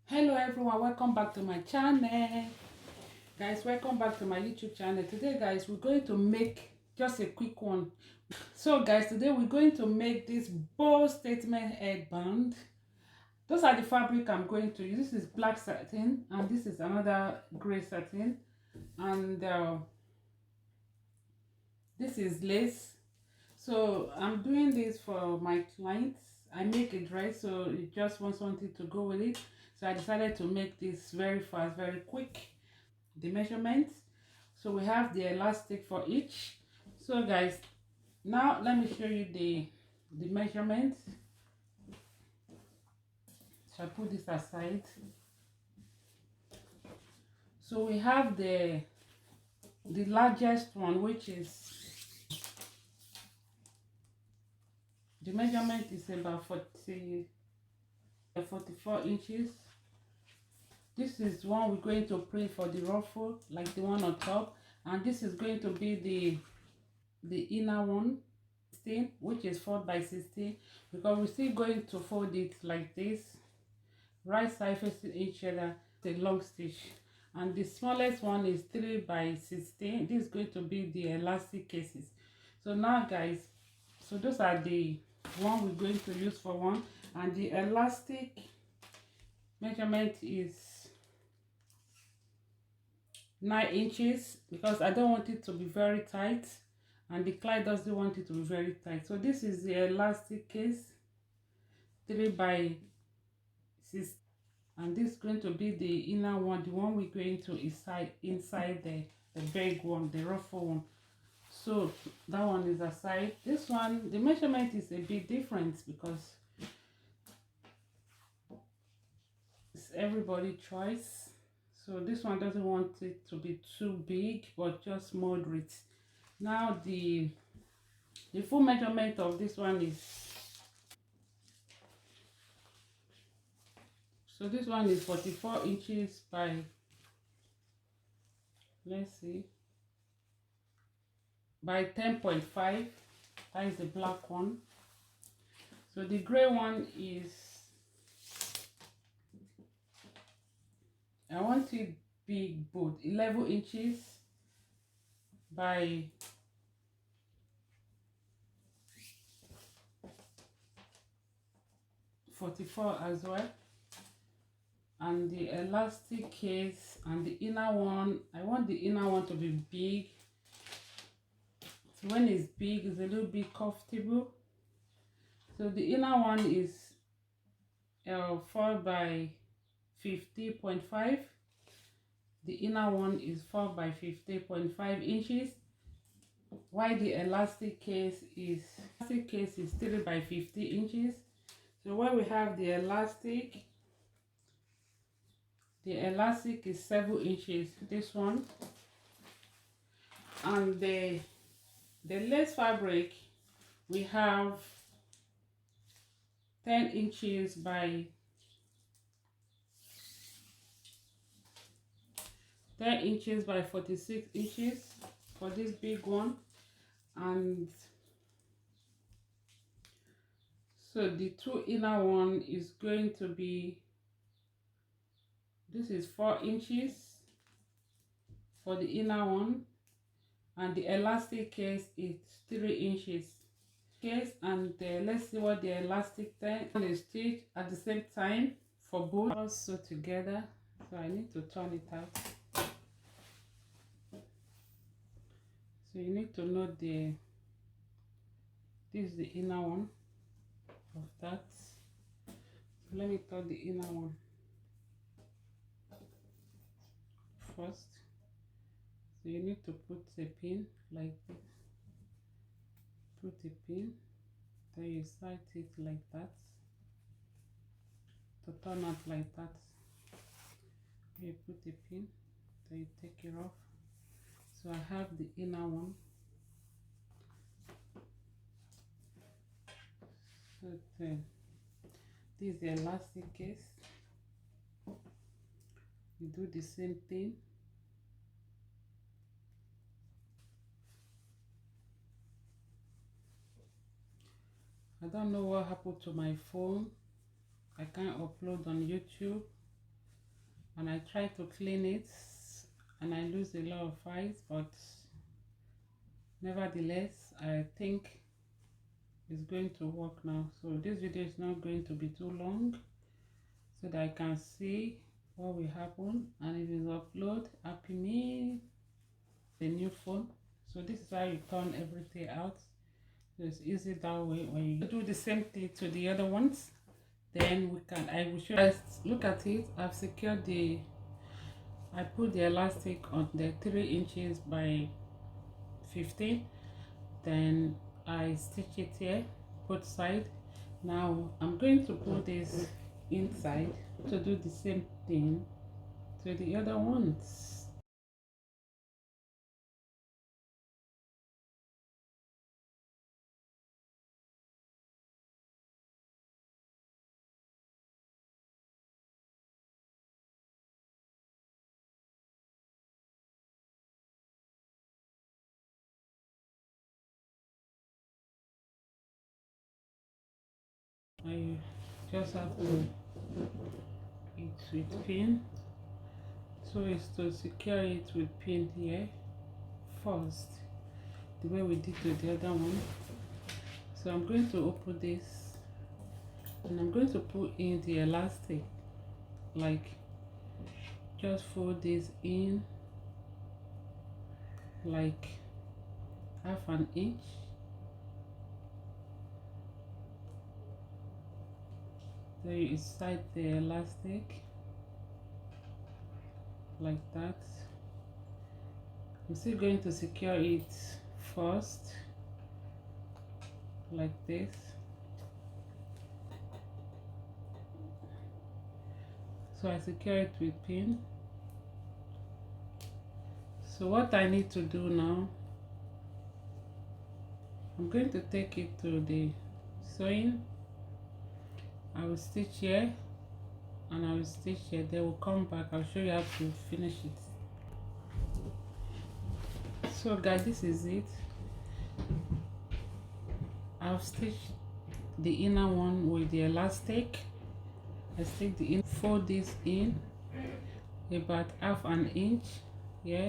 Hello everyone, welcome back to my channel. Guys, welcome back to my YouTube channel. Today guys, we're going to make just a quick one. So guys, today we're going to make this bold statement headband. Those are the fabric I'm going to use. This is black satin and this is another gray satin, and this is lace. So I'm doing this for my clients. I make a dress, so it just wants something to go with it. So I decided to make this very fast, very quick. The measurements. So we have the elastic for each. So guys, now let me show you the measurements. So I put this aside. So we have the largest one, which is the measurement is about 44 inches. This is one we're going to print for the ruffle, like the one on top, and this is going to be the inner one, 16, which is 4 by 16, because we're still going to fold it like this, right side facing each other, the long stitch. And the smallest one is 3 by 16. This is going to be the elastic cases. So now guys, so those are the one we're going to use for one, and the elastic measurement is 9 inches, because I don't want it to be very tight and the client doesn't want it to be very tight. So this is the elastic case, 3 by 6, and this is going to be the inner one, the one we're going to inside the big one, the ruffle one. So that one is aside. This one, the measurement is a bit different because it's everybody choice. So this one doesn't want it to be too big, but just moderate. Now the full measurement of this one is, so this one is 44 inches by, let's see, by 10.5. That is the black one. So the gray one is, I want it big, both 11 inches by 44 as well. And the elastic case and the inner one, I want the inner one to be big. So when it's big, it's a little bit comfortable. So the inner one is 4 by 50.5. The inner one is 4 by 50.5 inches. While the elastic case is 3 by 50 inches. So when we have the elastic is 7 inches, this one. And the lace fabric, we have 10 inches by 46 inches for this big one. And so the two inner one is going to be, this is 4 inches for the inner one, and the elastic case is 3 inches case. And let's see what the elastic then is stitched at the same time for both also together. So I need to turn it out. So you need to know this is the inner one of that. So let me turn the inner one first. So you need to put a pin like this. Put a pin, then you sight it like that to turn out like that. You put a pin, then you take it off. So I have the inner one. So then this is the elastic case. You do the same thing. I don't know what happened to my phone. I can't upload on YouTube. and I try to clean it and I lose a lot of files, but nevertheless I think it's going to work now. So this video is not going to be too long, so that I can see what will happen, and it is upload. Happy me the new phone. So this is how you turn everything out. So it's easy that way. When you do the same thing to the other ones, then we can, I will show you. Look at it. I've secured the, I put the elastic on the 3 inches by 15, then I stitch it here both side. Now I'm going to put this inside to do the same thing to the other ones. I just have to it with pin, so it's to secure it with pin here first, the way we did to the other one. So I'm going to open this and I'm going to put in the elastic, like just fold this in like half an inch. Then you inside the elastic like that. I'm still going to secure it first like this. So I secure it with pin. So what I need to do now, I'm going to take it to the sewing. I will stitch here and I will stitch here. Then we'll come back. I'll show you how to finish it. So guys, this is it. I've stitched the inner one with the elastic. I stick the in, fold this in about half an inch. Yeah,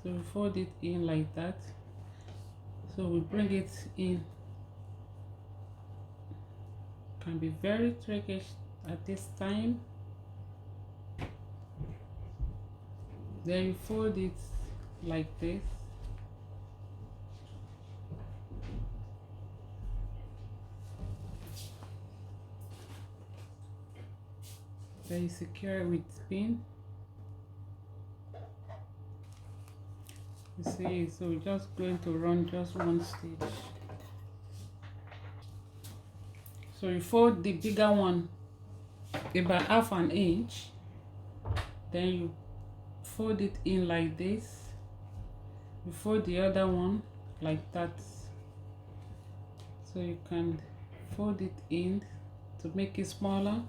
so we fold it in like that. So we bring it in. Can be very tricky at this time. Then you fold it like this. Then you secure it with pin. You see, so we're just going to run just one stitch. So you fold the bigger one about half an inch, then you fold it in like this. You fold the other one like that, so you can fold it in to make it smaller.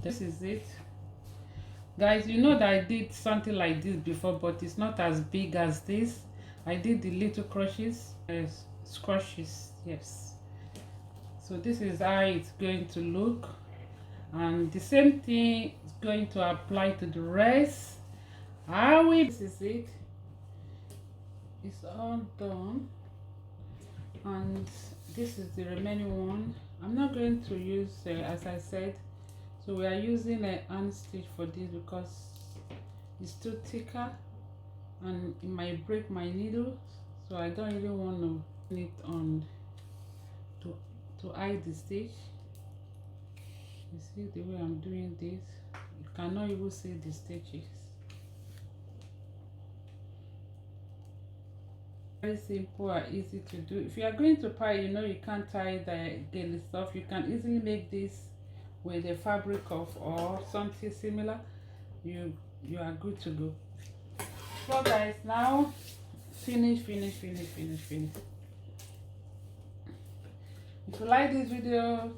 This is it, guys. You know that I did something like this before, but it's not as big as this. I did the little crushes, scrunchies, yes. So this is how it's going to look, and the same thing is going to apply to the rest. This is it. It's all done, and this is the remaining one. I'm not going to use as I said, so we are using a hand stitch for this because it's too thicker and it might break my needle, so I don't really want to put it on to hide the stitch. You see the way I'm doing this, you cannot even see the stitches. Very simple and easy to do. If you are going to tie, you know you can't tie the daily stuff, you can easily make this with a fabric of or something similar. You are good to go. So guys, now finish. If you like this video,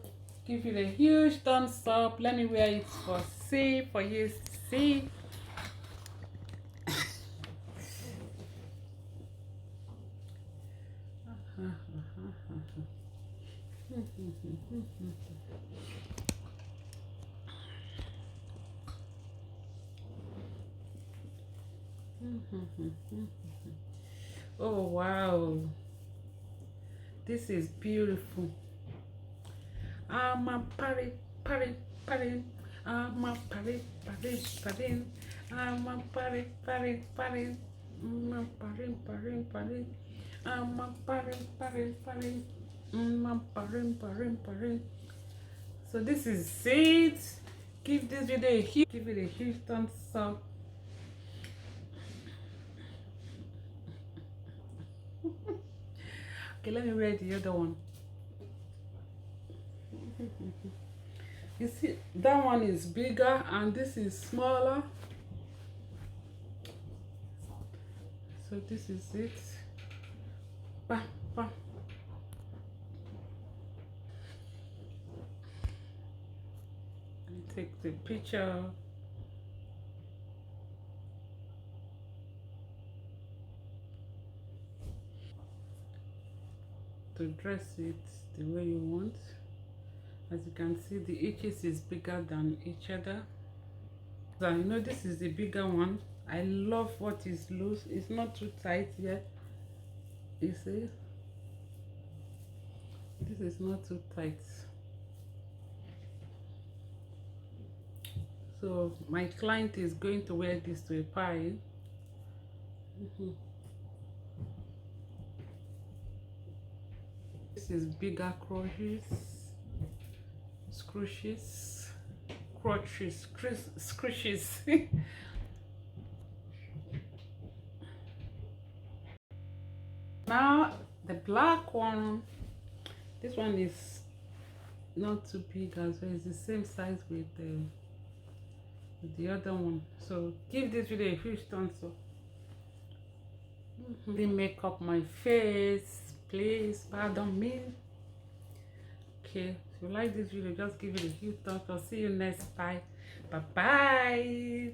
give it a huge thumbs up. Let me wear it for you to see. Oh wow, this is beautiful. I'm a party, party, party. I'm a party, party, party. I'm a party, party, party. I'm a party, party, party. I'm a party, party, party. I'm a party, party, party. So this is it. Give this video a huge, give it a huge thumbs up. Okay, let me read the other one. You see, that one is bigger and this is smaller. So this is it. Bam, bam. And take the picture. To dress it the way you want. As you can see, the edges is bigger than each other. So you know this is the bigger one. I love what is loose. It's not too tight yet. You see, this is not too tight. So my client is going to wear this to a party. This is bigger crotches, scrunchies, crotches, scrunchies. Now the black one, this one is not too big as well. It's the same size with the other one. So give this video a huge thumbs up. Didn't make up my face, please pardon me. Okay, if you like this video, just give it a huge thumbs up. See you next time. Bye bye.